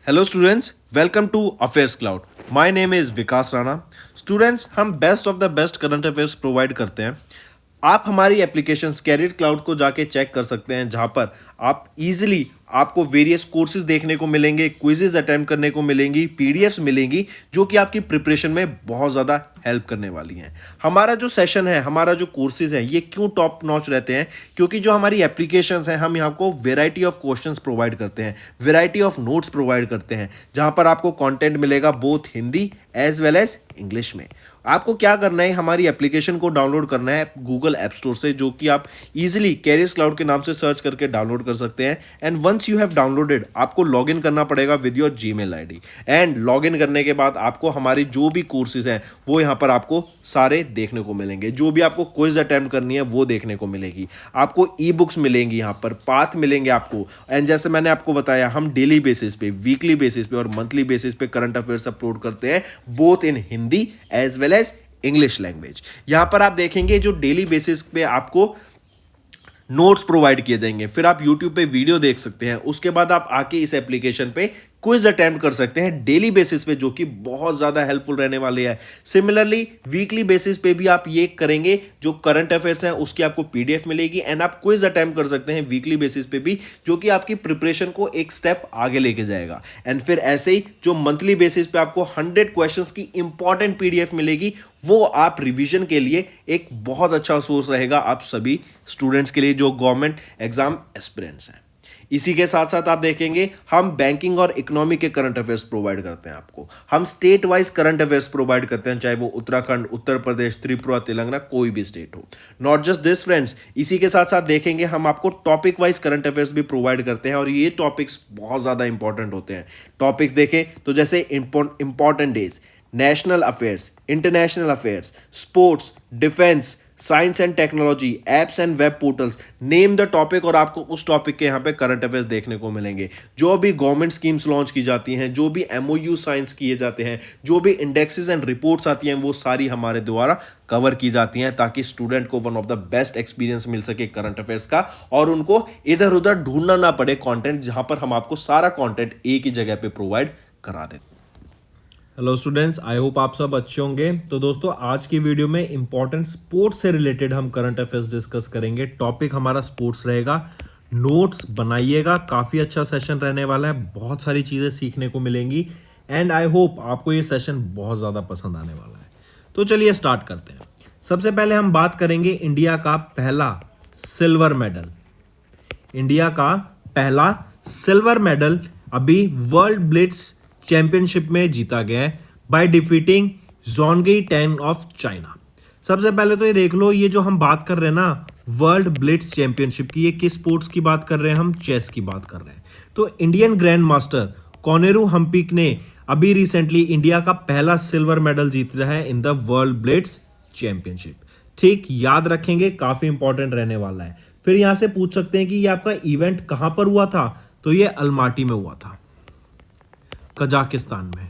Hello students, welcome to affairs cloud. My name is Vikas Rana. Students, हम best of the best current affairs provide करते हैं। आप हमारी application career cloud को जाके चेक कर सकते हैं, जहां पर आप इजीली आपको वेरियस कोर्सेज देखने को मिलेंगे, क्विजेज अटेम्प्ट करने को मिलेंगी, पीडीएफ्स मिलेंगी जो कि आपकी प्रिपरेशन में बहुत ज़्यादा हेल्प करने वाली हैं। हमारा जो सेशन है, हमारा जो कोर्सेज है, ये क्यों टॉप नॉच रहते हैं? क्योंकि जो हमारी एप्लीकेशंस हैं, हम यहाँ को वेराइटी ऑफ क्वेश्चंस प्रोवाइड करते हैं, वेराइटी ऑफ नोट्स प्रोवाइड करते हैं, जहाँ पर आपको कंटेंट मिलेगा both Hindi as well as English में। आपको क्या करना है, हमारी एप्लीकेशन को डाउनलोड करना है गूगल ऐप स्टोर से, जो कि आप इजीली कैरियर्स क्लाउड के नाम से सर्च करके डाउनलोड कर सकते हैं। And once you have downloaded, आपको लॉगिन करना पड़ेगा with your Gmail ID. And login करने के बाद आपको हमारी जो भी कोर्सेज हैं वो यहाँ पर आपको सारे देखने को मिलेंगे। जो भी आपको क्विज अटेम्प्ट करनी है वो देखने को मिलेगी। आपको ई बुक्स मिलेंगी, यहाँ पर पाथ मिलेंगे आपको। एंड जैसे मैंने आपको बताया, हम डेली बेसिस पे, वीकली बेसिस पे और मंथली बेसिस पे करंट अफेयर्स अपलोड करते हैं, both in Hindi as well as English language. यहां पर आप देखेंगे जो डेली बेसिस पे आपको नोट्स प्रोवाइड किए जाएंगे, फिर आप YouTube पे वीडियो देख सकते हैं, उसके बाद आप आके इस एप्लीकेशन पे क्विज अटेम्प्ट कर सकते हैं डेली बेसिस पे, जो कि बहुत ज़्यादा हेल्पफुल रहने वाले हैं। सिमिलरली वीकली बेसिस पे भी आप ये करेंगे, जो करंट अफेयर्स हैं उसकी आपको पीडीएफ मिलेगी एंड आप क्विज अटेम्प्ट कर सकते हैं वीकली बेसिस पे भी, जो कि आपकी प्रिपरेशन को एक स्टेप आगे लेके जाएगा। एंड फिर ऐसे ही जो मंथली बेसिस पे आपको 100 क्वेश्चंस की इंपॉर्टेंट पीडीएफ मिलेगी, वो आप रिवीजन के लिए एक बहुत अच्छा सोर्स रहेगा आप सभी स्टूडेंट्स के लिए जो गवर्नमेंट एग्जाम एस्पिरेंट्स हैं। इसी के साथ साथ आप देखेंगे, हम बैंकिंग और इकोनॉमी के करंट अफेयर्स प्रोवाइड करते हैं आपको। हम state wise current affairs provide करते हैं, चाहे वो उत्तराखंड, उत्तर प्रदेश, त्रिपुरा, तेलंगाना, कोई भी स्टेट हो। नॉट जस्ट दिस फ्रेंड्स, इसी के साथ साथ देखेंगे हम आपको टॉपिक वाइज करंट अफेयर्स भी प्रोवाइड करते हैं, और ये टॉपिक्स बहुत ज़्यादा इंपॉर्टेंट होते हैं। टॉपिक्स देखें तो जैसे important days, national affairs, international affairs, sports, defence, science and technology, apps and web portals, name the topic, और आपको उस टॉपिक के यहाँ पे करंट अफेयर्स देखने को मिलेंगे। जो भी गवर्नमेंट स्कीम्स लॉन्च की जाती हैं, जो भी एमओयू साइंस किए जाते हैं, जो भी इंडेक्सेस एंड रिपोर्ट्स आती हैं, वो सारी हमारे द्वारा कवर की जाती हैं, ताकि स्टूडेंट को one of the best experience मिल सके करंट अफेयर्स का, और उनको इधर उधर ढूंढना ना पड़े कंटेंट, जहां पर हम आपको सारा कंटेंट एक ही जगह पे प्रोवाइड करा देते हैं। हेलो स्टूडेंट्स, आई होप आप सब अच्छे होंगे। तो दोस्तों, आज की वीडियो में इंपॉर्टेंट स्पोर्ट्स से रिलेटेड हम करंट अफेयर्स डिस्कस करेंगे। टॉपिक हमारा स्पोर्ट्स रहेगा। नोट्स बनाइएगा, काफ़ी अच्छा सेशन रहने वाला है, बहुत सारी चीज़ें सीखने को मिलेंगी एंड आई होप आपको ये सेशन बहुत ज़्यादा पसंद आने वाला है। तो चलिए स्टार्ट करते हैं। सबसे पहले हम बात करेंगे इंडिया का पहला सिल्वर मेडल। इंडिया का पहला सिल्वर मेडल अभी वर्ल्ड ब्लिट्स चैंपियनशिप में जीता गया है by defeating Zhongyi Tan of China. सबसे पहले तो ये देख लो, ये जो हम बात कर रहे हैं ना वर्ल्ड ब्लिट्स चैंपियनशिप की, ये किस स्पोर्ट्स की बात कर रहे हैं? हम चेस की बात कर रहे हैं। तो Indian grand master Koneru Humpy ने अभी रिसेंटली इंडिया का पहला सिल्वर मेडल जीता है in the world blitz championship. ठीक, याद रखेंगे, काफी इंपॉर्टेंट रहने वाला है। फिर यहां से पूछ सकते हैं कि ये आपका इवेंट कहां पर हुआ था? तो ये अल्माटी में हुआ था, कजाकिस्तान में।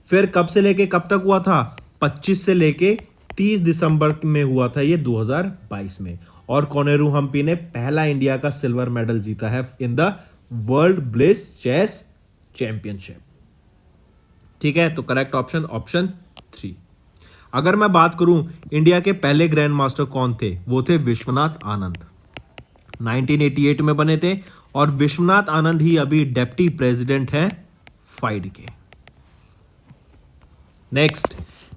फिर कब से लेके कब तक हुआ था? 25 से लेके 30 दिसंबर में हुआ था ये 2022 में। और कोनेरू हम्पी ने पहला इंडिया का सिल्वर मेडल जीता है in the world blitz chess championship. ठीक है, तो करेक्ट ऑप्शन ऑप्शन 3। अगर मैं बात करूं इंडिया के पहले ग्रैंड मास्टर कौन थे, वो थे विश्वनाथ आनंद। 1988 में बने थे और विश्वनाथ आनंद ही अभी डेप्टी प्रेसिडेंट हैं फाइड के। नेक्स्ट,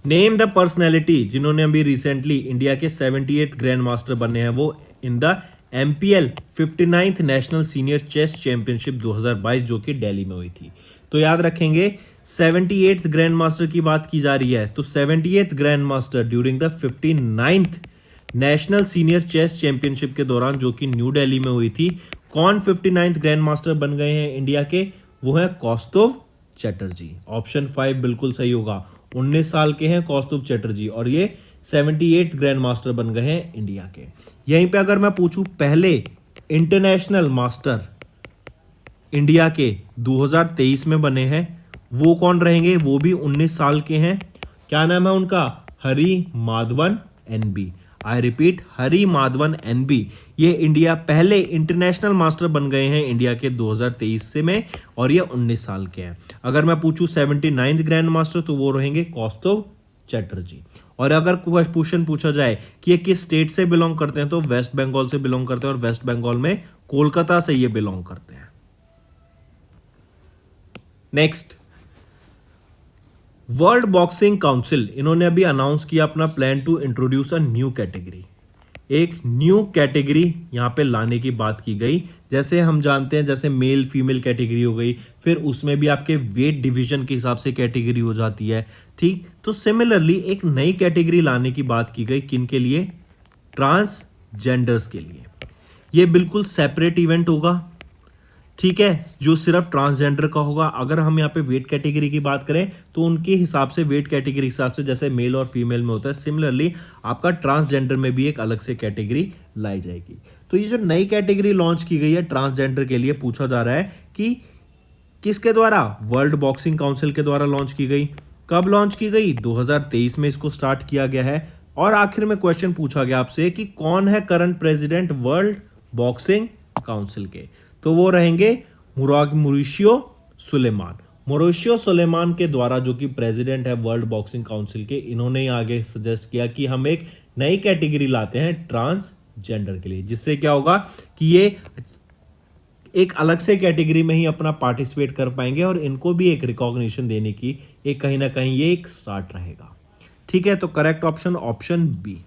नेम द पर्सनैलिटी जिन्होंने अभी रिसेंटली इंडिया के 78th ग्रैंड मास्टर बने हैं, वो in the MPL 59th national senior chess championship 2022 जो कि दिल्ली में हुई थी। तो याद रखेंगे, 78th ग्रैंड मास्टर की बात की जा रही है, तो 78th grand master during the 59th national senior chess championship के दौरान, जो कि न्यू दिल्ली में हुई थी, कौन 59th ग्रैंड मास्टर बन गए हैं इंडिया के? वो है कौस्तुभ चटर्जी। ऑप्शन 5 बिल्कुल सही होगा। 19 साल के हैं कौस्तुभ चटर्जी और ये 78th ग्रैंड मास्टर बन गए हैं इंडिया के। यहीं पे अगर मैं पूछूं पहले इंटरनेशनल मास्टर इंडिया के 2023 में बने हैं, वो कौन रहेंगे? वो भी 19 साल के हैं। क्या नाम है उनका? Hari Madhavan NB। I repeat, Hari Madhavan NB, ये इंडिया पहले इंटरनेशनल मास्टर बन गए हैं इंडिया के 2023 से में, और ये 19 साल के हैं। अगर मैं पूछूं 79th ग्रैंड मास्टर तो वो रहेंगे कौस्तुभ चटर्जी। और अगर क्वेश्चन पूछा जाए कि ये किस स्टेट से बिलोंग करते हैं तो वेस्ट बंगाल से बिलोंग करते हैं, और वेस्ट बंगाल में कोलकाता से ये बिलोंग करते हैं। नेक्स्ट, वर्ल्ड बॉक्सिंग काउंसिल, इन्होंने अभी अनाउंस किया अपना plan to introduce a new category. एक न्यू कैटेगरी यहां पे लाने की बात की गई। जैसे हम जानते हैं, जैसे मेल फीमेल कैटेगरी हो गई, फिर उसमें भी आपके वेट डिवीजन के हिसाब से कैटेगरी हो जाती है, ठीक। तो सिमिलरली एक नई कैटेगरी लाने की बात की गई, किन के लिए? ट्रांसजेंडर्स के लिए। ये बिल्कुल सेपरेट इवेंट होगा, ठीक है, जो सिर्फ ट्रांसजेंडर का होगा। अगर हम यहाँ पे वेट कैटेगरी की बात करें तो उनके हिसाब से, वेट कैटेगरी के हिसाब से जैसे मेल और फीमेल में होता है, सिमिलरली आपका ट्रांसजेंडर में भी एक अलग से कैटेगरी लाई जाएगी। तो ये जो नई कैटेगरी लॉन्च की गई है ट्रांसजेंडर के लिए, पूछा जा रहा है कि किसके द्वारा? वर्ल्ड बॉक्सिंग काउंसिल के द्वारा लॉन्च की गई। कब लॉन्च की गई? 2023 में इसको स्टार्ट किया गया है। और आखिर में क्वेश्चन पूछा गया आपसे कि कौन है current president world boxing council के? तो वो रहेंगे मॉरिशियो सुलेमान। मॉरिशियो सुलेमान के द्वारा, जो कि प्रेसिडेंट है वर्ल्ड बॉक्सिंग काउंसिल के, इन्होंने आगे सजेस्ट किया कि हम एक नई कैटेगरी लाते हैं ट्रांसजेंडर के लिए, जिससे क्या होगा कि ये एक अलग से कैटेगरी में ही अपना पार्टिसिपेट कर पाएंगे और इनको भी एक रिकॉग्निशन देने की एक कहीं ना कहीं ये एक स्टार्ट रहेगा, ठीक है। तो करेक्ट ऑप्शन बी।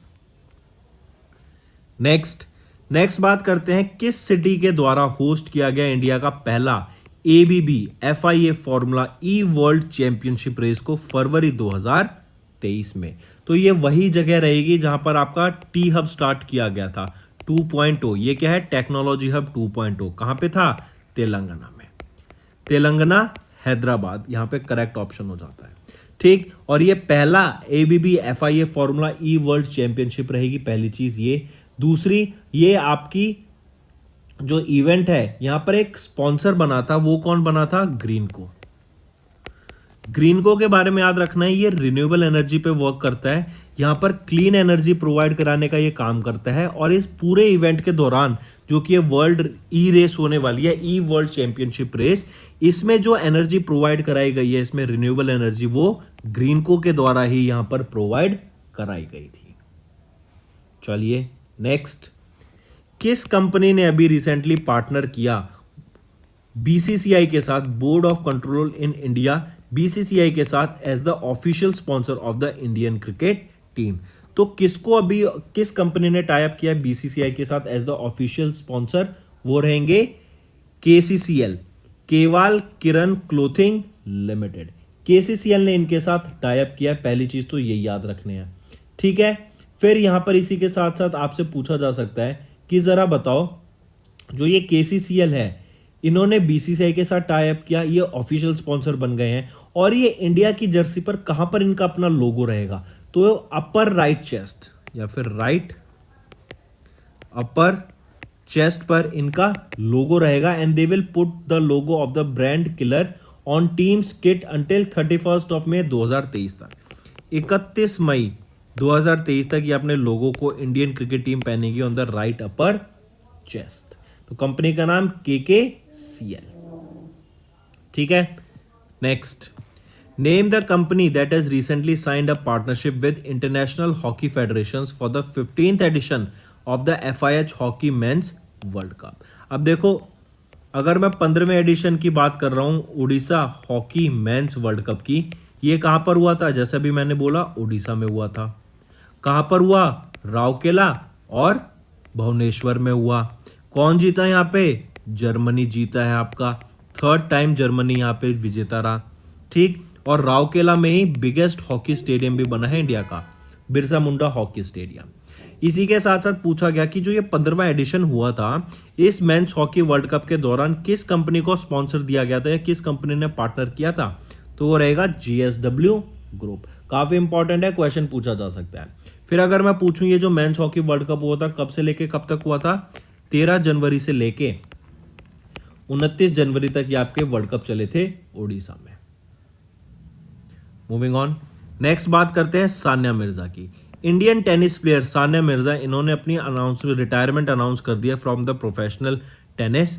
नेक्स्ट बात करते हैं, किस सिटी के द्वारा होस्ट किया गया इंडिया का पहला ABB FIA फॉर्मूला ई वर्ल्ड चैंपियनशिप रेस को फरवरी 2023 में? तो ये वही जगह रहेगी जहां पर आपका टी हब स्टार्ट किया गया था 2.0। ये क्या है? Technology hub 2.0। कहां पे था? तेलंगाना में। तेलंगाना, हैदराबाद, यहां पे करेक्ट ऑप्शन हो जाता है, ठीक। और ये पहला ABB FIA फॉर्मूला ई वर्ल्ड चैंपियनशिप रहेगी, पहली चीज ये। दूसरी, ये आपकी जो इवेंट है यहां पर एक स्पॉन्सर बना था, वो कौन बना था? ग्रीनको। ग्रीनको के बारे में याद रखना है, ये रिन्यूएबल एनर्जी पे वर्क करता है, यहां पर क्लीन एनर्जी प्रोवाइड कराने का ये काम करता है। और इस पूरे इवेंट के दौरान, जो कि ये वर्ल्ड ई रेस होने वाली है, ई वर्ल्ड चैंपियनशिप रेस, इसमें जो एनर्जी प्रोवाइड कराई गई है, इसमें रिन्यूएबल एनर्जी, वो ग्रीनको के द्वारा ही यहां पर प्रोवाइड कराई गई थी। चलिए नेक्स्ट, किस कंपनी ने अभी रिसेंटली पार्टनर किया BCCI के साथ, board of control in India, BCCI के साथ as the official sponsor of the Indian cricket team? तो किसको अभी, किस कंपनी ने टाई अप किया BCCI के साथ एज द ऑफिशियल स्पॉन्सर? वो रहेंगे KCCL, केवाल किरण क्लोथिंग लिमिटेड। KCCL ने इनके साथ टाई अप किया, पहली चीज तो ये याद रखने हैं, ठीक है। फिर यहां पर इसी के साथ साथ आपसे पूछा जा सकता है कि जरा बताओ, जो ये KCCL है, इन्होंने BCCI के साथ टाई अप किया, ये ऑफिशियल स्पॉन्सर बन गए हैं, और ये इंडिया की जर्सी पर कहां पर इनका अपना लोगो रहेगा? तो अपर राइट चेस्ट या फिर राइट अपर चेस्ट पर इनका लोगो रहेगा, and they will put the logo of the brand killer on teams kit until 31 मई 2023 तक। 31 मई 2023 तक ये अपने लोगों को इंडियन क्रिकेट टीम पहनेगी on the right upper chest. तो कंपनी का नाम KKCL, ठीक है। Next, name the company that has recently signed a partnership with international hockey federations for the 15th edition of the FIH hockey men's world cup. अब देखो, अगर मैं 15वें addition की बात कर रहा हूं Orissa hockey men's world cup की, ये कहां पर हुआ था? जैसे भी मैंने बोला, उड़ीसा में हुआ था। कहां पर हुआ? राउरकेला और भुवनेश्वर में हुआ। कौन जीता यहाँ पे? जर्मनी जीता है आपका, 3rd टाइम जर्मनी यहाँ पे विजेता रहा, ठीक। और राउरकेला में ही बिगेस्ट हॉकी स्टेडियम भी बना है इंडिया का, बिरसा मुंडा हॉकी स्टेडियम। इसी के साथ साथ पूछा गया कि जो ये 15वां एडिशन हुआ था, इस मेंस हॉकी वर्ल्ड कप के दौरान किस कंपनी को स्पॉन्सर दिया गया था या किस कंपनी ने पार्टनर किया था? तो वो रहेगा GSW ग्रुप। काफी इंपॉर्टेंट है, क्वेश्चन पूछा जा सकता है। फिर अगर मैं पूछूं, ये जो मेंस हॉकी वर्ल्ड कप हुआ था, कब से लेके कब तक हुआ था? 13 जनवरी से लेके 29 जनवरी तक ये आपके वर्ल्ड कप चले थे उड़ीसा में। मूविंग ऑन, नेक्स्ट बात करते हैं सानिया मिर्जा की। Indian tennis player Sania Mirza, इन्होंने अपनी रिटायरमेंट अनाउंस कर दिया फ्रॉम द प्रोफेशनल टेनिस।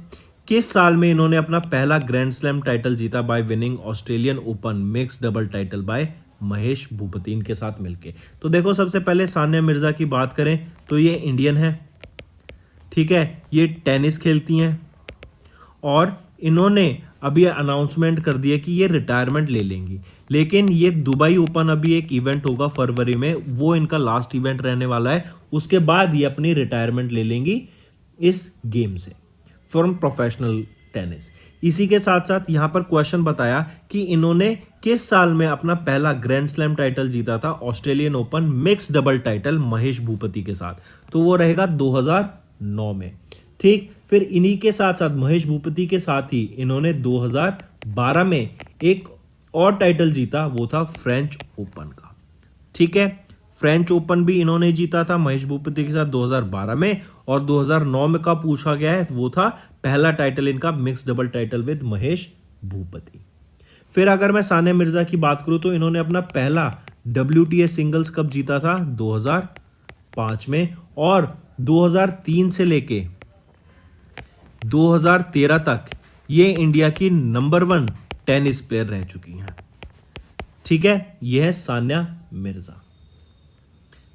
किस साल में इन्होंने अपना पहला ग्रैंड स्लैम टाइटल जीता bye winning Australian open mix double title by Mahesh Bhupathi के साथ मिलके। तो देखो सबसे पहले सानिया मिर्जा की बात करें तो ये इंडियन है, ठीक है, ये टेनिस खेलती हैं और इन्होंने अभी अनाउंसमेंट कर दिया कि ये रिटायरमेंट ले लेंगी। लेकिन ये दुबई ओपन अभी एक इवेंट होगा फरवरी में, वो इनका लास्ट इवेंट रहने वाला है, उसके बाद ये अपनी रिटायरमेंट ले लेंगी इस गेम से फ्रॉम प्रोफेशनल टेनिस। इसी के साथ साथ यहाँ पर क्वेश्चन बताया कि इन्होंने किस साल में अपना पहला ग्रैंड स्लैम टाइटल जीता था Australian open mix double title Mahesh Bhupathi के साथ, तो वो रहेगा 2009 में, ठीक। फिर इन्हीं के साथ साथ महेश भूपति के साथ ही इन्होंने 2012 में एक और टाइटल जीता, वो था फ्रेंच ओपन का, ठीक है। फ्रेंच ओपन भी इन्होंने जीता था महेश भूपति के साथ 2012 में, और 2009 में का पूछा गया है वो था पहला टाइटल इनका mix double title with Mahesh Bhupathi. फिर अगर मैं सानिया मिर्जा की बात करूं तो इन्होंने अपना पहला WTA सिंगल्स कप जीता था 2005 में, और 2003 से लेके 2013 तक ये इंडिया की नंबर 1 टेनिस प्लेयर रह चुकी हैं, ठीक है। यह है सानिया मिर्जा।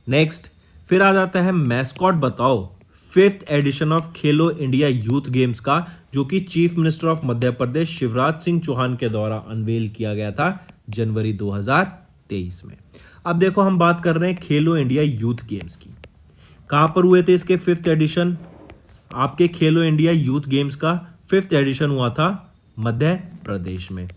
नेक्स्ट फिर आ जाता है मैस्कॉट बताओ 5th edition of Khelo India youth games का, जो कि chief minister of Madhya Pradesh Shivraj Singh Chauhan के द्वारा अनवेल किया गया था जनवरी 2023 में। अब देखो हम बात कर रहे हैं खेलो इंडिया यूथ गेम्स की, कहां पर हुए थे इसके 5th एडिशन। आपके खेलो इंडिया यूथ गेम्स का 5th एडिशन हुआ था मध्य प्रदेश में।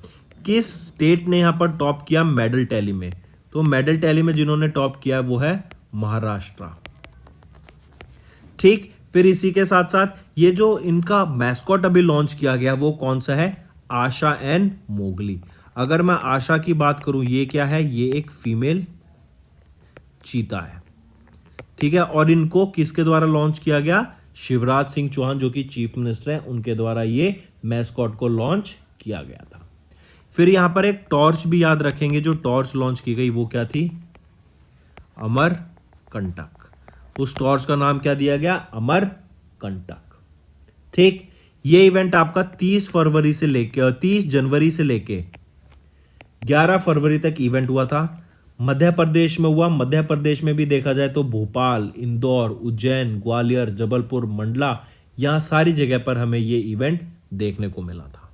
किस स्टेट ने यहां पर टॉप किया मेडल टैली में, तो मेडल टैली में जिन्होंने टॉप किया वो है महाराष्ट्र, ठीक। फिर इसी के साथ साथ ये जो इनका मैस्कॉट अभी लॉन्च किया गया वो कौन सा है, आशा एंड मोगली। अगर मैं आशा की बात करूं ये क्या है, ये एक फीमेल चीता है, ठीक है। और इनको किसके द्वारा लॉन्च किया गया, शिवराज सिंह चौहान जो कि चीफ मिनिस्टर हैं उनके द्वारा ये मैस्कॉट को लॉन्च किया गया था। फिर यहां पर एक टॉर्च भी याद रखेंगे, जो टॉर्च लॉन्च की गई वो क्या थी, अमर कंटक। उस टॉर्च का नाम क्या दिया गया, अमर कंटक, ठीक। ये इवेंट आपका 30 जनवरी से लेके 11 फरवरी तक इवेंट हुआ था। मध्य प्रदेश में हुआ, मध्य प्रदेश में भी देखा जाए तो भोपाल, इंदौर, उज्जैन, ग्वालियर, जबलपुर, मंडला, यहां सारी जगह पर हमें ये इवेंट देखने को मिला था।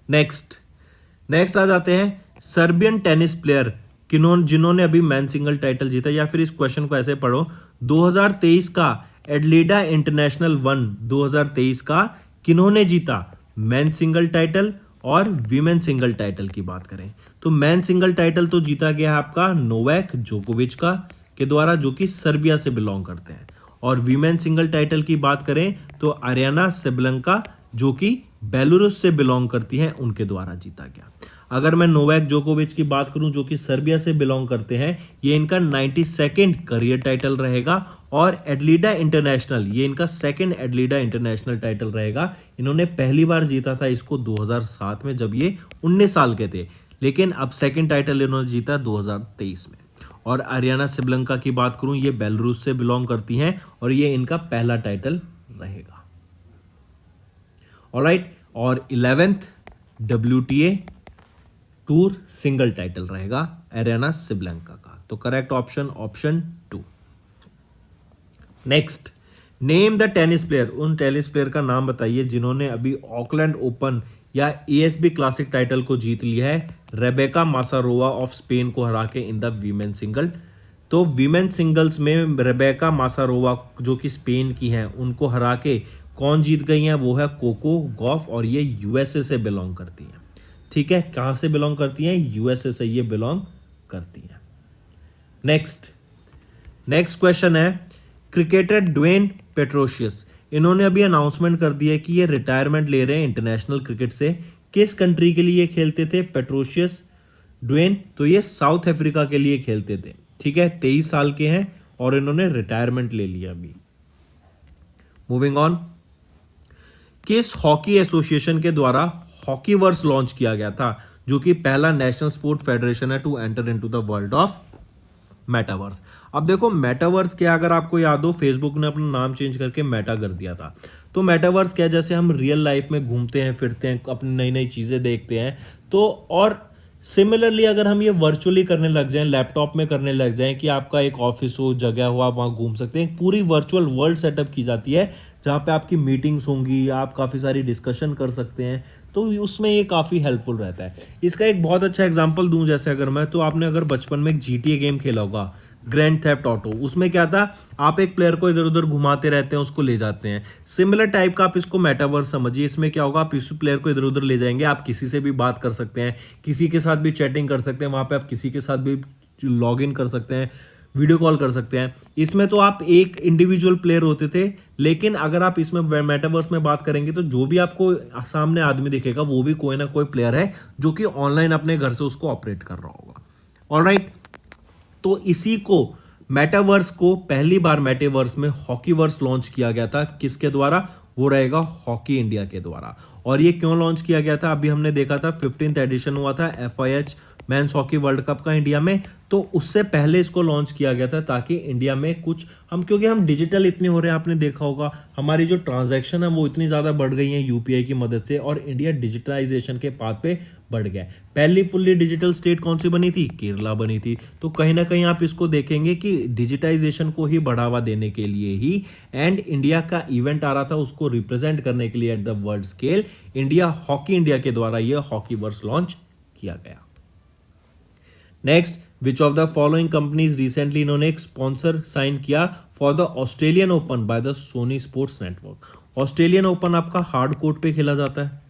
नेक्स्ट आ जाते हैं सर्बियन टेनिस प्लेयर जिन्होंने अभी मैन सिंगल टाइटल जीता, या फिर इस क्वेश्चन को ऐसे पढ़ो 2023 का एडलेडा इंटरनेशनल 1 2023 का किन्होंने जीता, मैन सिंगल टाइटल और वीमेन सिंगल टाइटल की बात करें तो मैन सिंगल टाइटल तो जीता गया आपका नोवाक जोकोविच का के द्वारा, जो कि सर्बिया से बिलोंग करते हैं, और वीमेन सिंगल टाइटल की बात करें तो अरियाना सेबलंका जो कि बेलारूस से बिलोंग करती हैं उनके द्वारा जीता गया। अगर मैं नोवाक जोकोविच की बात करूं जो कि सर्बिया से बिलोंग करते हैं, ये इनका 92nd करियर टाइटल रहेगा, और एडलीडा इंटरनेशनल ये इनका 2nd एडलीडा इंटरनेशनल टाइटल रहेगा। इन्होंने पहली बार जीता था इसको 2007 में जब ये 19 साल के थे, लेकिन अब 2nd टाइटल इन्होंने जीता 2023 में। और अरियाना सेबलंका की बात करूं, ये बेलारूस से बिलोंग करती हैं और ये इनका पहला टाइटल रहेगा। ऑलराइट, और 11th WTA tour single title रहेगा अरियाना सेबलंका का, तो correct option 2। Next, name the tennis player, उन टेनिस प्लेयर का नाम बताइए जिन्होंने अभी ऑकलैंड ओपन या ASB क्लासिक टाइटल को जीत लिया है रेबेका मासारोवा ऑफ स्पेन को हरा के इन द वीमेन सिंगल। तो वीमेन सिंगल्स में रेबेका मासारोवा जो कि स्पेन की हैं उनको हरा के कौन जीत गई हैं, वो है कोको गॉफ, और ये USA से बिलोंग करती हैं, ठीक है। कहां से बिलोंग करती हैं, USA से ये बिलोंग करती हैं। नेक्स्ट क्वेश्चन है क्रिकेटर ड्वेन पेट्रोशियस, इन्होंने अभी अनाउंसमेंट कर दिया कि ये रिटायरमेंट ले रहे हैं इंटरनेशनल क्रिकेट से। किस कंट्री के लिए खेलते थे पेट्रोशियस ड्वेन, तो ये साउथ अफ्रीका के लिए खेलते थे, ठीक है। 23 साल के हैं और इन्होंने रिटायरमेंट ले लिया अभी। मूविंग ऑन, किस हॉकी एसोसिएशन के द्वारा हॉकी वर्स लॉन्च किया गया था, जो कि पहला नेशनल स्पोर्ट फेडरेशन है to enter into the world of metaverse. अब देखो मेटावर्स क्या, अगर आपको याद हो फेसबुक ने अपना नाम चेंज करके मेटा कर दिया था। तो मेटावर्स क्या, जैसे हम रियल लाइफ में घूमते हैं फिरते हैं, अपनी नई नई चीज़ें देखते हैं, तो और सिमिलरली अगर हम ये वर्चुअली करने लग जाएं, लैपटॉप में करने लग जाएं कि आपका एक ऑफिस हो, जगह हो, आप वहाँ घूम सकते हैं, पूरी वर्चुअल वर्ल्ड सेटअप की जाती है जहाँ पे आपकी मीटिंग्स होंगी, आप काफ़ी सारी डिस्कशन कर सकते हैं, तो उसमें ये काफ़ी हेल्पफुल रहता है। इसका एक बहुत अच्छा एग्जांपल दूं, जैसे अगर मैं, तो आपने अगर बचपन में एक GTA गेम खेला होगा, ग्रैंड थेफ्ट ऑटो, उसमें क्या था, आप एक प्लेयर को इधर उधर घुमाते रहते हैं, उसको ले जाते हैं। सिमिलर टाइप का आप इसको मेटावर्स समझिए। इसमें क्या होगा, आप इस प्लेयर को इधर उधर ले जाएंगे, आप किसी से भी बात कर सकते हैं, किसी के साथ भी चैटिंग कर सकते हैं, वहां पे आप किसी के साथ भी लॉग इन कर सकते हैं, वीडियो कॉल कर सकते हैं। इसमें तो आप एक इंडिविजुअल प्लेयर होते थे, लेकिन अगर आप इसमें मेटावर्स में बात करेंगे तो जो भी आपको सामने आदमी दिखेगा वो भी कोई ना कोई प्लेयर है जो कि ऑनलाइन अपने घर से उसको ऑपरेट कर रहा होगा। ऑलराइट, तो इसी को मेटावर्स को पहली बार मेटावर्स में हॉकीवर्स लॉन्च किया गया था। किसके द्वारा? वो रहेगा हॉकी इंडिया के द्वारा। और ये क्यों लॉन्च किया गया था? अभी हमने देखा था 15th एडिशन हुआ था FIH men's hockey world cup का इंडिया में, तो उससे पहले इसको लॉन्च किया गया था ताकि इंडिया में कुछ हम, क्योंकि हम डिजिटल इतने हो रहे हैं, आपने देखा होगा हमारी जो ट्रांजैक्शन है वो इतनी ज़्यादा बढ़ गई है UPI की मदद से, और इंडिया डिजिटलाइजेशन के पाथ पे बढ़ गया है। पहली फुल्ली डिजिटल स्टेट कौन सी बनी थी? केरला बनी थी। तो कहीं ना कहीं आप इसको देखेंगे कि डिजिटाइजेशन को ही बढ़ावा देने के लिए ही एंड इंडिया का इवेंट आ रहा था, उसको रिप्रेजेंट करने के लिए at the world scale India hockey India के द्वारा यह हॉकी वर्स लॉन्च किया गया। Next, which of the following companies recently इन्होंने एक स्पॉन्सर साइन किया for the Australian open by the Sony sports network. Australian open आपका हार्ड कोर्ट पे खेला जाता है,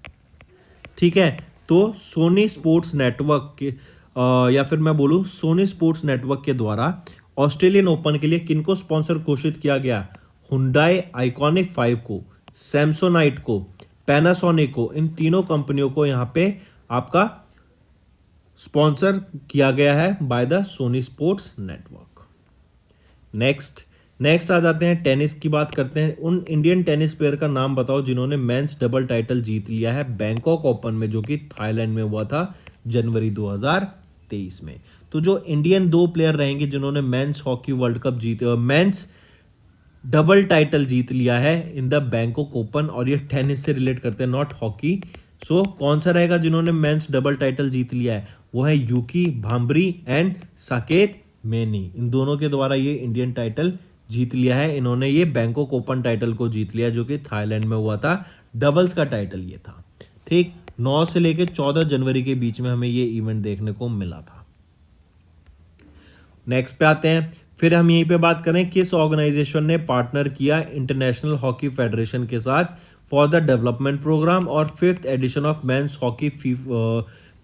ठीक है। तो सोनी स्पोर्ट्स नेटवर्क के या फिर मैं बोलूं सोनी स्पोर्ट्स नेटवर्क के द्वारा ऑस्ट्रेलियन ओपन के लिए किनको स्पॉन्सर घोषित किया गया? हुंडई आइकॉनिक 5 को, सैमसोनाइट को, पैनासोनिक को, इन तीनों कंपनियों को यहां पे आपका स्पॉन्सर किया गया है by the Sony sports network. Next आ जाते हैं, टेनिस की बात करते हैं। उन इंडियन टेनिस प्लेयर का नाम बताओ जिन्होंने मेंस डबल टाइटल जीत लिया है बैंकॉक ओपन में, जो कि थाईलैंड में हुआ था जनवरी 2023 में। तो जो इंडियन 2 प्लेयर रहेंगे जिन्होंने मेंस हॉकी वर्ल्ड कप जीते, मेंस डबल टाइटल जीत लिया है इन द बैंकॉक ओपन, और ये टेनिस से रिलेट करते हैं, नॉट हॉकी। सो कौन सा रहेगा जिन्होंने मेंस डबल टाइटल जीत लिया है? वो है यूकी भांबरी एंड साकेत मैनी। इन दोनों के द्वारा ये इंडियन टाइटल जीत लिया है। इन्होंने ये बैंकॉक ओपन टाइटल को जीत लिया जो कि थाईलैंड में हुआ था। डबल्स का टाइटल ये था, ठीक। 9 से लेकर 14 जनवरी के बीच में हमें ये इवेंट देखने को मिला था। नेक्स्ट पे आते हैं, फिर हम यहीं पे बात करें किस ऑर्गेनाइजेशन ने पार्टनर किया इंटरनेशनल हॉकी फेडरेशन के साथ फॉर द डेवलपमेंट प्रोग्राम और 5th edition of men's hockey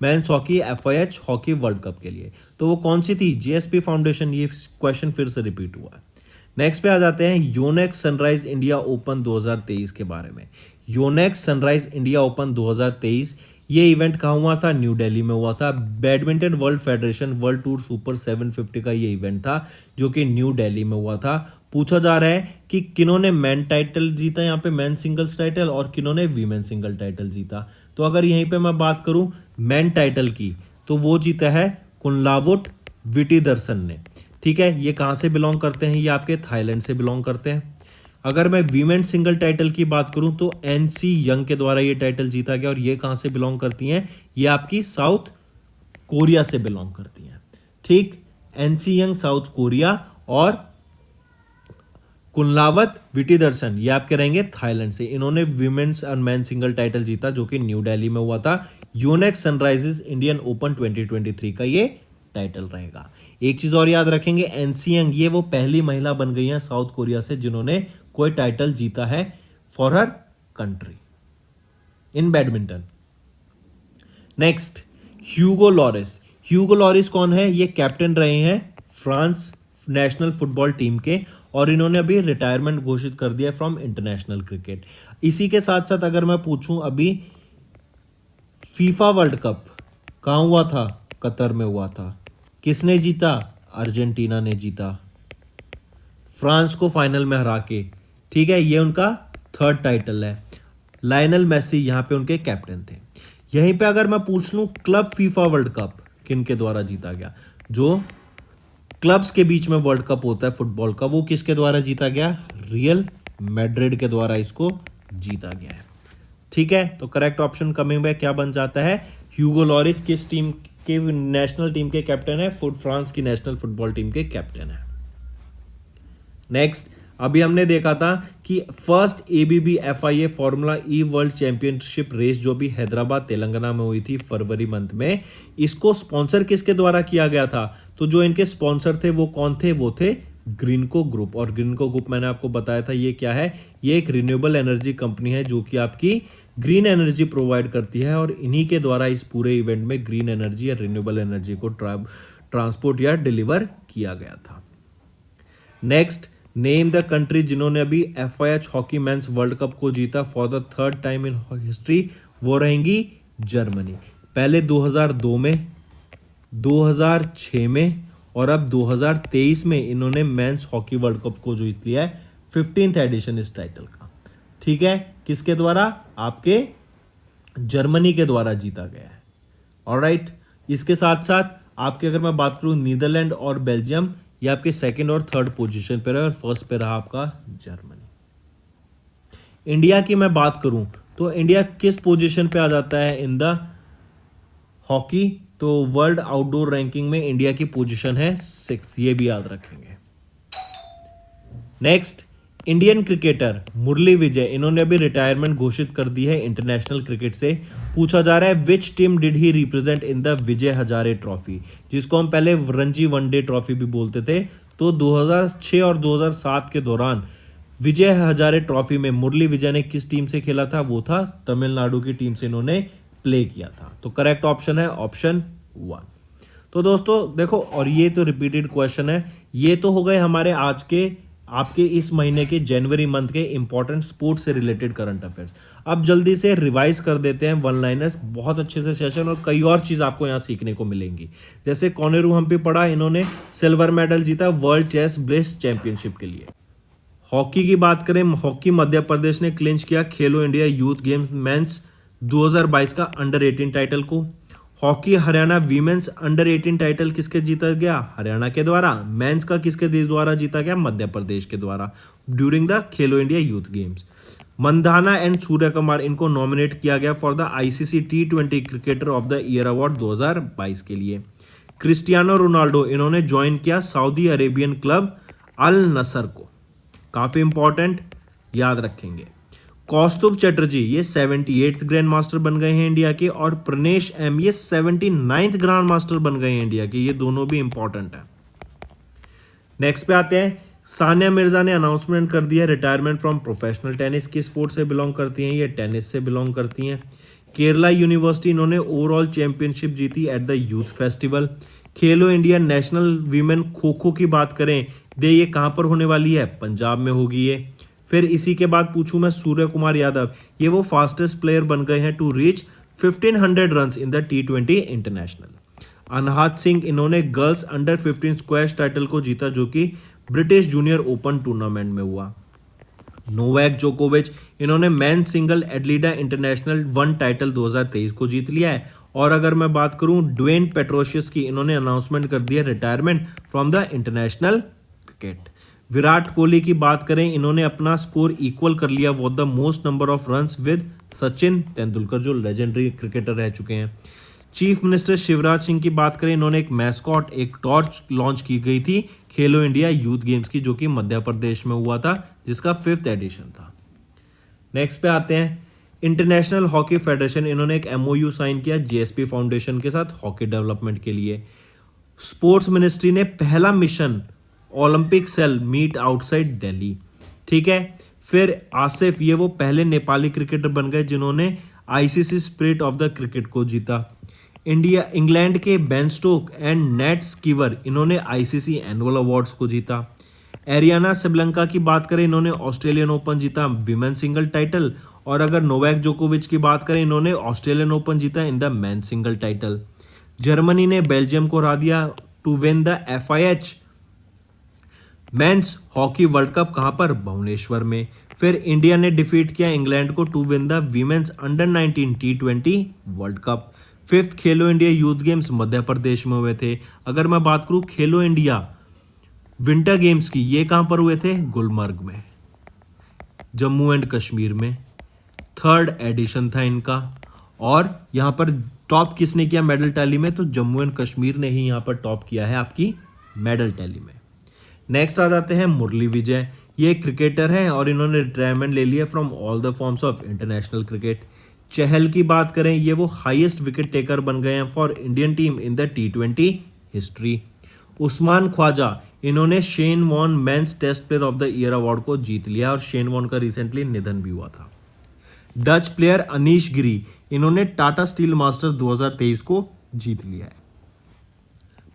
FIH hockey world cup के लिए। तो वो कौन सी थी? GSP foundation. ये क्वेश्चन फिर से रिपीट हुआ है। नेक्स्ट पे आ जाते हैं योनेक्स सनराइज इंडिया ओपन 2023 के बारे में। योनेक्स सनराइज इंडिया ओपन 2023 ये इवेंट कहाँ हुआ था? न्यू दिल्ली में हुआ था। Badminton world federation world tour super 750 का ये इवेंट था जो कि न्यू दिल्ली में हुआ था। पूछा जा रहा है कि किन्होंने मैन टाइटल जीता यहाँ पे, मैन सिंगल्स टाइटल, और किन्होंने वीमेन सिंगल टाइटल जीता। तो अगर यहीं पे मैं बात करूं मैन टाइटल की, तो वो जीता है कुनलावुट विटिदर्सन ने, ठीक है। ये कहाँ से बिलोंग करते हैं? ये आपके थाईलैंड से बिलोंग करते हैं। अगर मैं वीमेन सिंगल टाइटल की बात करूं तो NC यंग के द्वारा ये टाइटल जीता गया, और ये कहां से बिलोंग करती हैं? ये आपकी साउथ कोरिया से बिलोंग करती हैं, ठीक। NC यंग साउथ कोरिया, और कुनलावत विटिदर्सन ये आपके रहेंगे थाईलैंड से। इन्होंने वीमेन्स और मैन सिंगल टाइटल जीता जो कि न्यू दिल्ली में हुआ था। योनेक्स सनराइजेस इंडियन ओपन 2023 का ये टाइटल रहेगा। एक चीज और याद रखेंगे, NC यंग ये वो पहली महिला बन गई हैं साउथ कोरिया से जिन्होंने कोई टाइटल जीता है for her country in badminton. Next, Hugo Lloris. Hugo Lloris कौन है? ये कैप्टन रहे हैं फ्रांस नेशनल फुटबॉल टीम के, और इन्होंने अभी रिटायरमेंट घोषित कर दिया फ्रॉम इंटरनेशनल क्रिकेट। इसी के साथ साथ अगर मैं पूछूं, अभी फीफा वर्ल्ड कप कहाँ हुआ था? कतर में हुआ था। किसने जीता? अर्जेंटीना ने जीता, फ्रांस को फाइनल में हरा के, ठीक है। ये उनका 3rd टाइटल है। लायनल मेसी यहाँ पे उनके कैप्टन थे। यहीं पे अगर मैं पूछ लूं क्लब फीफा वर्ल्ड कप किन के द्वारा जीता गया? जो क्लब्स के बीच में वर्ल्ड कप होता है फुटबॉल का, वो किसके द्वारा जीता गया? रियल मैड्रिड के द्वारा इसको जीता गया है। ठीक है, तो करेक्ट ऑप्शन कमिंग बैक क्या बन जाता है? ह्यूगो लॉरिस किस टीम के नेशनल टीम के कैप्टन है? फ्रांस की नेशनल फुटबॉल टीम के कैप्टन है। नेक्स्ट, अभी हमने देखा था कि फर्स्ट एबीबी एफआईए फॉर्मूला ई वर्ल्ड चैंपियनशिप रेस जो भी हैदराबाद तेलंगाना में हुई थी फरवरी मंथ में, इसको स्पॉन्सर किसके द्वारा किया गया था? तो जो इनके स्पॉन्सर थे वो कौन थे? वो थे ग्रीनको ग्रुप। और ग्रीनको ग्रुप मैंने आपको बताया था ये क्या है? ये एक रिन्यूएबल एनर्जी कंपनी है जो कि आपकी ग्रीन एनर्जी प्रोवाइड करती है, और इन्हीं के द्वारा इस पूरे इवेंट में ग्रीन एनर्जी या रिन्यूएबल एनर्जी को ट्रांसपोर्ट या डिलीवर किया गया था। नेक्स्ट, नेम द कंट्री जिन्होंने अभी FIH hockey men's world cup को जीता for the third time in history. वो रहेंगी जर्मनी। पहले 2002 में, 2006 में और अब 2023 में इन्होंने मेंस हॉकी वर्ल्ड कप को जीत लिया है, 15th एडिशन इस टाइटल का। ठीक है, किसके द्वारा? आपके जर्मनी के द्वारा जीता गया है। ऑलराइट, इसके साथ साथ आपके अगर मैं बात करूं नीदरलैंड और बेल्जियम, ये आपके सेकंड और थर्ड पोजीशन पे रहा और फर्स्ट पे रहा आपका जर्मनी। इंडिया की मैं बात करूं तो इंडिया किस पोजीशन पे आ जाता है इन द हॉकी? तो वर्ल्ड आउटडोर रैंकिंग में इंडिया की पोजीशन है 6th, ये भी याद रखेंगे। Next, Indian cricketer Murali Vijay, इन्होंने अभी रिटायरमेंट घोषित कर दी है इंटरनेशनल क्रिकेट से। पूछा जा रहा है which team did he represent in the Vijay Hazare trophy, जिसको हम पहले रणजी वनडे ट्रॉफी भी बोलते थे। तो 2006 और 2007 के दौरान विजय हजारे ट्रॉफी में मुरली विजय ने किस टीम से खेला था? वो था तमिलनाडु की टीम से इन्होंने प्ले किया था। तो करेक्ट ऑप्शन है ऑप्शन 1। तो दोस्तों देखो, और ये तो रिपीटेड क्वेश्चन है, ये तो हो गए हमारे आज के आपके इस महीने के जनवरी मंथ के इंपॉर्टेंट स्पोर्ट्स से रिलेटेड करंट अफेयर्स। अब जल्दी से रिवाइज कर देते हैं वन लाइनर्स, बहुत अच्छे से सेशन, और कई और चीज आपको यहाँ सीखने को मिलेंगी। जैसे कोनेरू हम्पी पढ़ा, इन्होंने सिल्वर मेडल जीता वर्ल्ड चेस ब्लिट्ज चैंपियनशिप के लिए। हॉकी की बात करें, हॉकी मध्य प्रदेश ने क्लिंच किया खेलो इंडिया यूथ गेम्स मेंस 2022 का अंडर 18 टाइटल को। Hockey Haryana women's under 18 title किसके जीता गया? हरियाणा के द्वारा। मेंस का किसके द्वारा जीता गया? मध्य प्रदेश के द्वारा during the Khelo India youth games. Mandhana and Surya Kumar, इनको नॉमिनेट किया गया for the ICC T20 cricketer of the year award 2022 के लिए। क्रिस्टियानो रोनाल्डो, इन्होंने ज्वाइन किया Saudi Arabian club Al Nassr को, काफी इंपॉर्टेंट, याद रखेंगे। कौस्तुभ चटर्जी ये 78th ग्रैंड मास्टर बन गए हैं इंडिया के, और प्रनेश एम ये 79th ग्रैंड मास्टर बन गए हैं इंडिया के, ये दोनों भी इंपॉर्टेंट है। नेक्स्ट पे आते हैं, सानिया मिर्जा ने अनाउंसमेंट कर दिया रिटायरमेंट फ्रॉम प्रोफेशनल टेनिस। किस स्पोर्ट से बिलोंग करती हैं? ये टेनिस से बिलोंग करती हैं। केरला यूनिवर्सिटी, इन्होंने ओवरऑल चैंपियनशिप जीती at the youth festival. Khelo India national women kho kho की बात करें, ये कहां पर होने वाली है? पंजाब में होगी ये। फिर इसी के बाद पूछूं मैं, सूर्य कुमार यादव, ये वो फास्टेस्ट प्लेयर बन गए हैं to reach 1500 runs in the T20 international. Anahat Singh, इन्होंने गर्ल्स अंडर 15 स्क्वैश टाइटल को जीता जो कि ब्रिटिश जूनियर ओपन टूर्नामेंट में हुआ। नोवाक जोकोविच, इन्होंने मैन सिंगल एडलीडा इंटरनेशनल 1 टाइटल 2023 को जीत लिया है। और अगर मैं बात करूं ड्वेन पेट्रोशियस की, इन्होंने अनाउंसमेंट कर दिया retirement from the international cricket. Virat Kohli की बात करें, इन्होंने अपना स्कोर इक्वल कर लिया for the most number of runs with Sachin Tendulkar, जो लेजेंडरी क्रिकेटर रह चुके हैं। चीफ मिनिस्टर शिवराज सिंह की बात करें, इन्होंने एक मैस्कॉट, एक टॉर्च लॉन्च की गई थी खेलो इंडिया यूथ गेम्स की, जो कि मध्य प्रदेश में हुआ था, जिसका 5th एडिशन था। नेक्स्ट पे आते हैं, इंटरनेशनल हॉकी फेडरेशन, इन्होंने एक MOU साइन किया JSP फाउंडेशन के साथ हॉकी डेवलपमेंट के लिए। स्पोर्ट्स मिनिस्ट्री ने पहला mission Olympic cell meet outside Delhi. ठीक है, फिर आसिफ, ये वो पहले नेपाली क्रिकेटर बन गए जिन्होंने ICC spirit of the cricket को जीता। इंग्लैंड के Ben Stoke and Nat Sciver, इन्होंने ICC एनुअल अवार्ड्स को जीता। एरियाना सेबलंका की बात करें, इन्होंने ऑस्ट्रेलियन ओपन जीता विमेन सिंगल टाइटल। और अगर नोवाक जोकोविच की बात करें, इन्होंने ऑस्ट्रेलियन ओपन जीता in the man single title. Germany ने बेल्जियम को हरा दिया to win the FIH men's hockey world cup, कहां पर? भुवनेश्वर में। फिर इंडिया ने डिफीट किया इंग्लैंड को to win the women's under 19 T20 world cup. 5th Khelo India youth games Madhya Pradesh में हुए थे। अगर मैं बात करूं खेलो इंडिया विंटर गेम्स की ये कहां पर हुए थे? गुलमर्ग में, जम्मू एंड कश्मीर में। 3rd एडिशन था इनका। और यहां पर टॉप किसने किया मेडल टैली में? तो जम्मू एंड कश्मीर ने ही यहां पर टॉप किया है आपकी मेडल टैली में। नेक्स्ट आ जाते हैं मुरली विजय। ये एक क्रिकेटर हैं और इन्होंने रिटायरमेंट ले लिया from all the forms of international cricket. Chahal की बात करें, ये वो हाईएस्ट विकेट टेकर बन गए हैं for Indian team in the T20 history. Usman Khawaja, इन्होंने Shane Warne men's test player of the year award को जीत लिया और शेन वॉन का रिसेंटली निधन भी हुआ था। डच प्लेयर अनीश गिरी, इन्होंने टाटा स्टील मास्टर्स 2023 को जीत लिया है।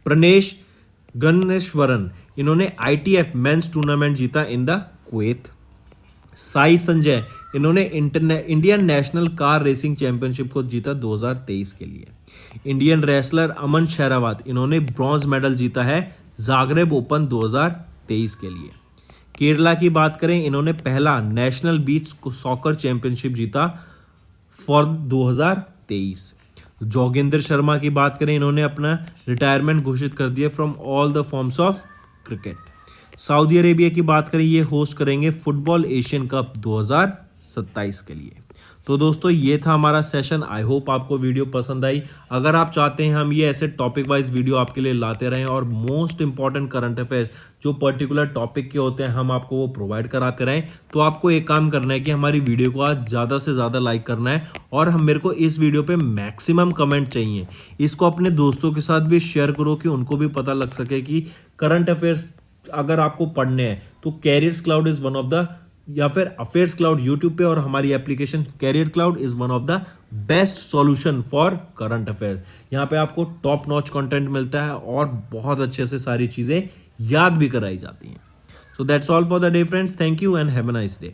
प्रनेश गन्नेश्वरन, इन्होंने ITF मेंस टूर्नामेंट जीता in the Kuwait. Sai Sanjay, इन्होंने Indian national car racing championship को जीता 2023 के लिए। इंडियन रेसलर अमन शेरावत, इन्होंने ब्रॉन्ज मेडल जीता है जागरेब ओपन 2023 के लिए। केरला की बात करें, इन्होंने पहला नेशनल बीच सॉकर चैंपियनशिप जीता फॉर 2023। जोगिंदर शर्मा की बात करें, इन्होंने अपना रिटायरमेंट घोषित कर दिया from all the forms of cricket. Saudi Arabia की बात करें, ये होस्ट करेंगे फुटबॉल एशियन कप 2027 के लिए। तो दोस्तों ये था हमारा सेशन। आई होप आपको वीडियो पसंद आई। अगर आप चाहते हैं हम ये ऐसे टॉपिक वाइज वीडियो आपके लिए लाते रहें और मोस्ट इंपॉर्टेंट करंट अफेयर्स जो पर्टिकुलर टॉपिक के होते हैं हम आपको वो प्रोवाइड कराते रहें, तो आपको एक काम करना है कि हमारी वीडियो को आज ज़्यादा से ज़्यादा लाइक करना है और हम मेरे को इस वीडियो पे मैक्सिमम कमेंट चाहिए। इसको अपने दोस्तों के साथ भी शेयर करो कि उनको भी पता लग सके कि करंट अफेयर्स अगर आपको पढ़ने हैं तो careers cloud is one of the, या फिर अफेयर्स क्लाउड यूट्यूब पे और हमारी application career cloud is one of the best solution for current affairs. यहाँ पे आपको टॉप नॉच कंटेंट मिलता है और बहुत अच्छे से सारी चीज़ें याद भी कराई जाती हैं। So that's all for the day friends, thank you and have a nice day.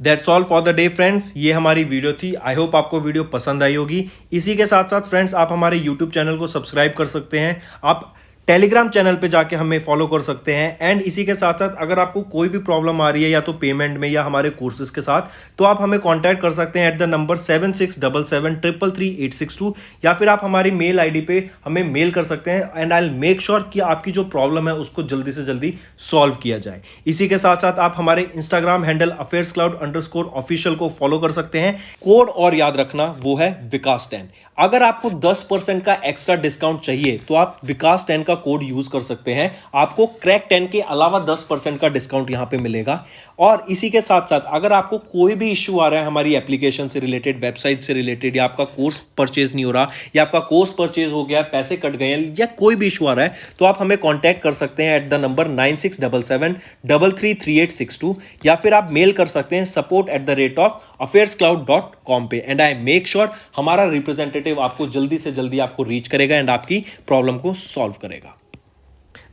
That's all for the day friends, ये हमारी वीडियो थी। आई होप आपको वीडियो पसंद आई होगी। इसी के साथ साथ फ्रेंड्स आप हमारे यूट्यूब चैनल को सब्सक्राइब कर सकते हैं, आप टेलीग्राम चैनल पे जाके हमें फॉलो कर सकते हैं। एंड इसी के साथ साथ अगर आपको कोई भी प्रॉब्लम आ रही है या तो पेमेंट में या हमारे कोर्सेज के साथ, तो आप हमें कांटेक्ट कर सकते हैं एट द नंबर 7677333862 या फिर आप हमारी मेल आईडी पे हमें मेल कर सकते हैं and I will make sure कि आपकी जो प्रॉब्लम है उसको जल्दी से जल्दी सॉल्व किया जाए। इसी के साथ साथ आप हमारे इंस्टाग्राम हैंडल affairscloud_official को फॉलो कर सकते हैं। कोड और याद रखना वो है विकास10। अगर आपको 10% का एक्स्ट्रा डिस्काउंट चाहिए तो आप विकास10 का कोड यूज कर सकते हैं, आपको क्रैक 10 के अलावा 10% का डिस्काउंट यहां पे मिलेगा। और इसी के साथ साथ अगर आपको कोई भी इश्यू आ रहा है हमारी एप्लीकेशन से रिलेटेड, वेबसाइट से रिलेटेड, या आपका कोर्स परचेज नहीं हो रहा, या आपका कोर्स परचेज हो गया, पैसे कट गए हैं, या कोई भी इशू आ रहा है, तो आप हमें कॉन्टैक्ट कर सकते हैं एट द नंबर 9677333862 या फिर आप मेल कर सकते हैं support@affairscloud.com पे। एंड आई मेक श्योर हमारा रिप्रेजेंटेटिव आपको जल्दी से जल्दी आपको रीच करेगा एंड आपकी प्रॉब्लम को सॉल्व करेगा।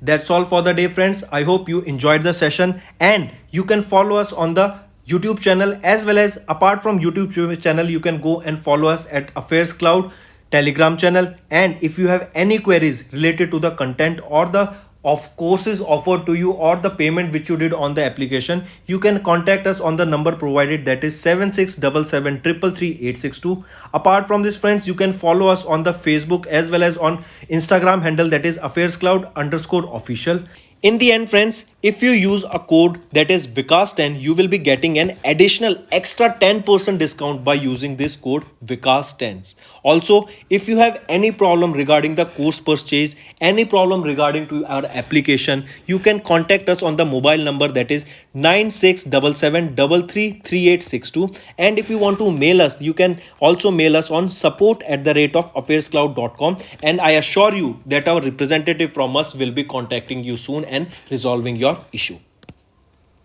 That's all for the day, friends. I hope you enjoyed the session and you can follow us on the YouTube channel as well as apart from YouTube channel, you can go and follow us at Affairs Cloud Telegram channel. And if you have any queries related to the content or the of courses offered to you or the payment which you did on the application, you can contact us on the number provided, that is 7677333862. Apart from this friends, you can follow us on the Facebook as well as on Instagram handle, that is affairscloud_official. In the end friends, if you use a code that is Vikas10, you will be getting an additional extra 10% discount by using this code Vikas10. Also, if you have any problem regarding the course purchase, any problem regarding to our application, you can contact us on the mobile number, that is 9677333862. And if you want to mail us, you can also mail us on support@affairscloud.com. And I assure you that our representative from us will be contacting you soon and resolving your issue.